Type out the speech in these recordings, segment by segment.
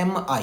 MI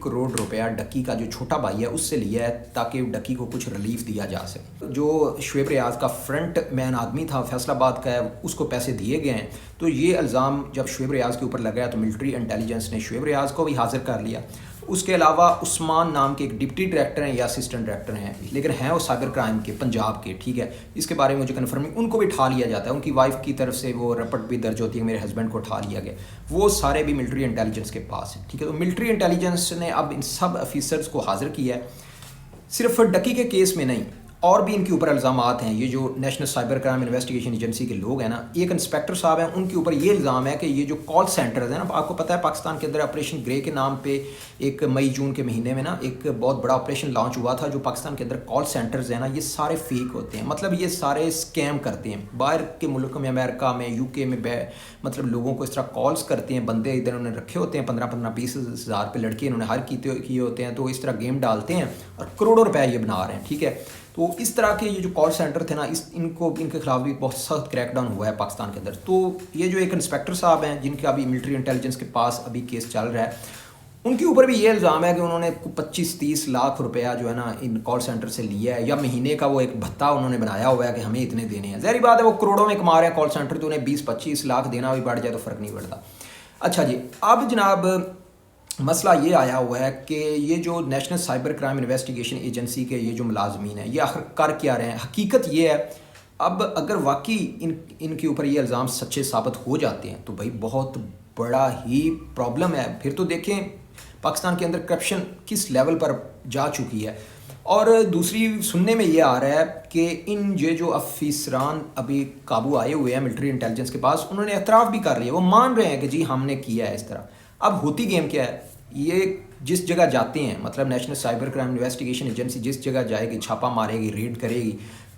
crore روپیہ ڈکی کا جو چھوٹا بھائی ہے اس سے لیا ہے تاکہ ڈکی کو کچھ ریلیف دیا جا سکے. جو شعیب ریاض کا فرنٹ مین آدمی تھا فیصل آباد کا ہے, اس کو پیسے دیے گئے ہیں. تو یہ الزام جب شعیب ریاض کے اوپر لگا تو ملٹری انٹیلیجنس نے شعیب ریاض کو بھی حاضر کر لیا. اس کے علاوہ عثمان نام کے ایک ڈپٹی ڈائریکٹر ہیں یا اسسٹنٹ ڈائریکٹر ہیں, لیکن ہیں وہ سائبر کرائم کے پنجاب کے, ٹھیک ہے, اس کے بارے میں مجھے کنفرم نہیں. ان کو بھی اٹھا لیا جاتا ہے, ان کی وائف کی طرف سے وہ رپورٹ بھی درج ہوتی ہے میرے ہسبینڈ کو اٹھا لیا گیا. وہ سارے بھی ملٹری انٹیلیجنس کے پاس ہیں, ٹھیک ہے. تو ملٹری انٹیلیجنس نے اب ان سب آفیسرز کو حاضر کیا ہے, صرف ڈکی کے کیس میں نہیں, اور بھی ان کے اوپر الزامات ہیں. یہ جو national cyber crime investigation agency کے لوگ ہیں نا, ایک انسپیکٹر صاحب ہیں, ان کے اوپر یہ الزام ہے کہ یہ جو کال سینٹرز ہیں نا, آپ کو پتہ ہے پاکستان کے اندر آپریشن گرے کے نام پہ ایک مئی جون کے مہینے میں نا ایک بہت بڑا آپریشن لانچ ہوا تھا. جو پاکستان کے اندر کال سینٹرز ہیں نا, یہ سارے فیک ہوتے ہیں, مطلب یہ سارے اسکیم کرتے ہیں. باہر کے ملک میں, امریکہ میں, یو کے میں, مطلب لوگوں کو اس طرح کالز کرتے ہیں. بندے ادھر انہوں نے رکھے ہوتے ہیں 15-20 ہزار پہ لڑکے انہوں نے ہر کیے ہوتے ہیں, تو اس طرح گیم ڈالتے ہیں اور کروڑوں روپے یہ بنا رہے ہیں, ٹھیک ہے. تو اس طرح کے یہ جو کال سینٹر تھے نا, ان کے خلاف بھی بہت سخت کریک ڈاؤن ہوا ہے پاکستان کے اندر. تو یہ جو ایک انسپیکٹر صاحب ہیں جن کا ابھی ملٹری انٹیلیجنس کے پاس ابھی کیس چل رہا ہے, ان کے اوپر بھی یہ الزام ہے کہ انہوں نے 25-30 لاکھ روپیہ جو ہے نا ان کال سینٹر سے لیا ہے, یا مہینے کا وہ ایک بھتہ انہوں نے بنایا ہوا ہے کہ ہمیں اتنے دینے ہیں. ظاہری بات ہے وہ کروڑوں میں کما رہے ہیں کال سینٹر, تو انہیں 20-25 لاکھ دینا بھی بڑھ جائے تو فرق نہیں پڑتا. اچھا جی, اب جناب مسئلہ یہ آیا ہوا ہے کہ یہ جو national cyber crime investigation agency کے یہ جو ملازمین ہیں, یہ آخر کر کیا رہے ہیں. حقیقت یہ ہے, اب اگر واقعی ان کے اوپر یہ الزام سچے ثابت ہو جاتے ہیں تو بھائی بہت بڑا ہی پرابلم ہے. پھر تو دیکھیں پاکستان کے اندر کرپشن کس لیول پر جا چکی ہے. اور دوسری سننے میں یہ آ رہا ہے کہ یہ جو افیسران ابھی قابو آئے ہوئے ہیں ملٹری انٹیلیجنس کے پاس, انہوں نے اعتراف بھی کر لیا, وہ مان رہے ہیں کہ جی ہم نے کیا ہے اس طرح. اب ہوتی گیم کیا ہے, یہ جس جگہ جاتے ہیں, مطلب national cyber crime investigation agency جس جگہ جائے گی, چھاپا مارے گی, ریڈ کرے گی,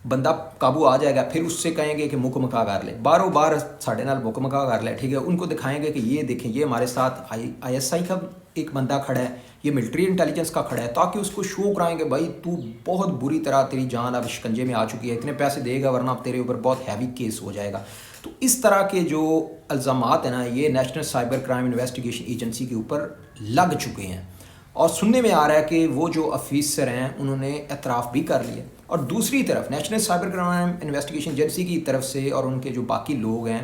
بندہ قابو آ جائے گا, پھر اس سے کہیں گے کہ مکمکا کر لے, باروں بار ساڑھے نال مکمکا کر لے, ٹھیک ہے. ان کو دکھائیں گے کہ یہ دیکھیں یہ ہمارے ساتھ ISI کا ایک بندہ کھڑا ہے, یہ ملٹری انٹیلیجنس کا کھڑا ہے, تاکہ اس کو شو کرائیں کہ بھائی تو بہت بری طرح تیری جان اب شکنجے میں آ چکی ہے, اتنے پیسے دے گا ورنہ اب تیرے اوپر بہت ہیوی کیس ہو جائے گا. تو اس طرح کے جو الزامات ہیں نا, یہ national cyber crime investigation agency کے اوپر لگ چکے ہیں. اور سننے میں آ رہا ہے کہ وہ جو افیسر ہیں انہوں نے اعتراف بھی کر لیا. اور دوسری طرف national cyber crime investigation agency کی طرف سے اور ان کے جو باقی لوگ ہیں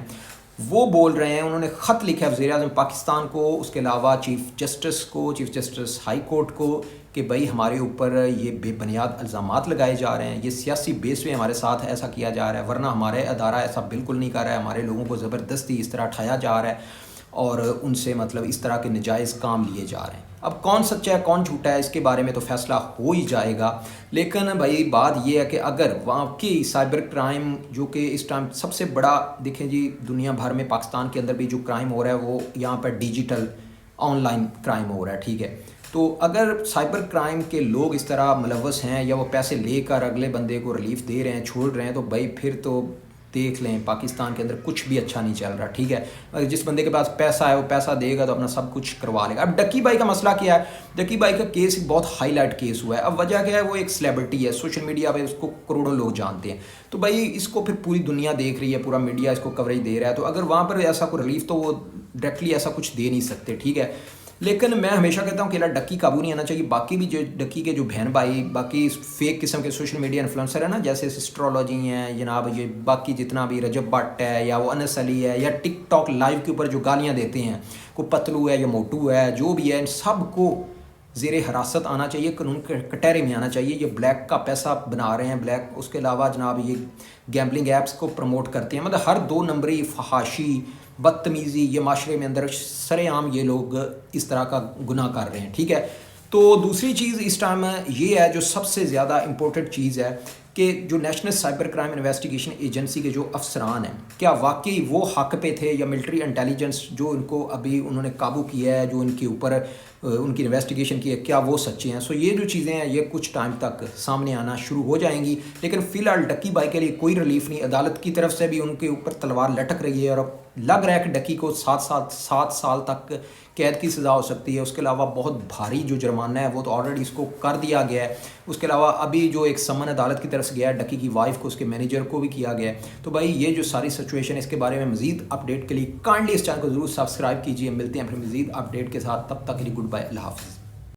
وہ بول رہے ہیں, انہوں نے خط لکھا ہے وزیر اعظم پاکستان کو, اس کے علاوہ چیف جسٹس ہائی کورٹ کو, کہ بھائی ہمارے اوپر یہ بے بنیاد الزامات لگائے جا رہے ہیں, یہ سیاسی بیس پہ ہمارے ساتھ ایسا کیا جا رہا ہے, ورنہ ہمارے ادارہ ایسا بالکل نہیں کر رہا ہے, ہمارے لوگوں کو زبردستی اس طرح اٹھایا جا رہا ہے اور ان سے مطلب اس طرح کے نجائز کام لیے جا رہے ہیں. اب کون سچا ہے کون جھوٹا ہے اس کے بارے میں تو فیصلہ ہو ہی جائے گا. لیکن بھائی بات یہ ہے کہ اگر واقعی سائبر کرائم جو کہ اس ٹائم سب سے بڑا, دیکھیں جی دنیا بھر میں پاکستان کے اندر بھی جو کرائم ہو رہا ہے وہ یہاں پر ڈیجیٹل آن لائن کرائم ہو رہا ہے, ٹھیک ہے. تو اگر سائبر کرائم کے لوگ اس طرح ملوث ہیں یا وہ پیسے لے کر اگلے بندے کو ریلیف دے رہے ہیں, چھوڑ رہے ہیں, تو بھائی پھر تو دیکھ لیں پاکستان کے اندر کچھ بھی اچھا نہیں چل رہا, ٹھیک ہے. اگر جس بندے کے پاس پیسہ ہے وہ پیسہ دے گا تو اپنا سب کچھ کروا لے گا. اب ڈکی بھائی کا مسئلہ کیا ہے, ڈکی بھائی کا کیس بہت ہائی لائٹ کیس ہوا ہے. اب وجہ کیا ہے, وہ ایک سیلیبریٹی ہے, سوشل میڈیا پہ اس کو کروڑوں لوگ جانتے ہیں, تو بھائی اس کو پھر پوری دنیا دیکھ رہی ہے, پورا میڈیا اس کو کوریج دے رہا ہے, تو اگر وہاں پر ایسا کوئی ریلیف تو وہ ڈائریکٹلی ایسا کچھ دے نہیں سکتے, ٹھیک ہے. لیکن میں ہمیشہ کہتا ہوں کہ ڈکی قابو نہیں آنا چاہیے. باقی بھی جو ڈکی کے جو بہن بھائی باقی فیک قسم کے سوشل میڈیا انفلوئنسر ہیں نا, جیسے اسٹرالوجی ہیں جناب, یہ باقی جتنا بھی رجب بٹ ہے یا وہ انس علی ہے یا ٹک ٹاک لائیو کے اوپر جو گالیاں دیتے ہیں, کوئی پتلو ہے یا موٹو ہے, جو بھی ہے, ان سب کو زیر حراست آنا چاہیے, قانون کے کٹہرے میں آنا چاہیے. یہ بلیک کا پیسہ بنا رہے ہیں, بلیک. اس کے علاوہ جناب یہ گیمبلنگ ایپس کو پروموٹ کرتے ہیں, مطلب ہر 2 نمبری فحاشی بدتمیزی یہ معاشرے میں اندر سرے عام یہ لوگ اس طرح کا گناہ کر رہے ہیں, ٹھیک ہے. تو دوسری چیز اس ٹائم یہ ہے جو سب سے زیادہ امپورٹنٹ چیز ہے کہ جو national cyber crime investigation agency کے جو افسران ہیں, کیا واقعی وہ حق پہ تھے, یا ملٹری انٹیلیجنس جو ان کو ابھی انہوں نے قابو کیا ہے, جو ان کے اوپر ان کی انویسٹیگیشن کی ہے, کیا وہ سچے ہیں. سو یہ جو چیزیں ہیں یہ کچھ ٹائم تک سامنے آنا شروع ہو جائیں گی. لیکن فی الحال ڈکی بھائی کے لیے کوئی ریلیف نہیں, عدالت کی طرف سے بھی ان کے اوپر تلوار لٹک رہی ہے, اور اب لگ رہا ہے کہ ڈکی کو 7 سال تک قید کی سزا ہو سکتی ہے. اس کے علاوہ بہت بھاری جو جرمانہ ہے وہ تو آلریڈی اس کو کر دیا گیا ہے. اس کے علاوہ ابھی جو ایک سمن عدالت کی طرف ایڈریس گیا ہے, ڈکی کی وائف کو, اس کے مینیجر کو بھی کیا گیا ہے. تو بھائی یہ جو ساری سچویشن ہے اس کے بارے میں مزید اپڈیٹ کے لیے کائنڈلی اس چینل کو ضرور سبسکرائب کیجیے. ملتے ہیں پھر مزید اپڈیٹ کے ساتھ, تب تک کے لیے گڈ بائے, اللہ حافظ.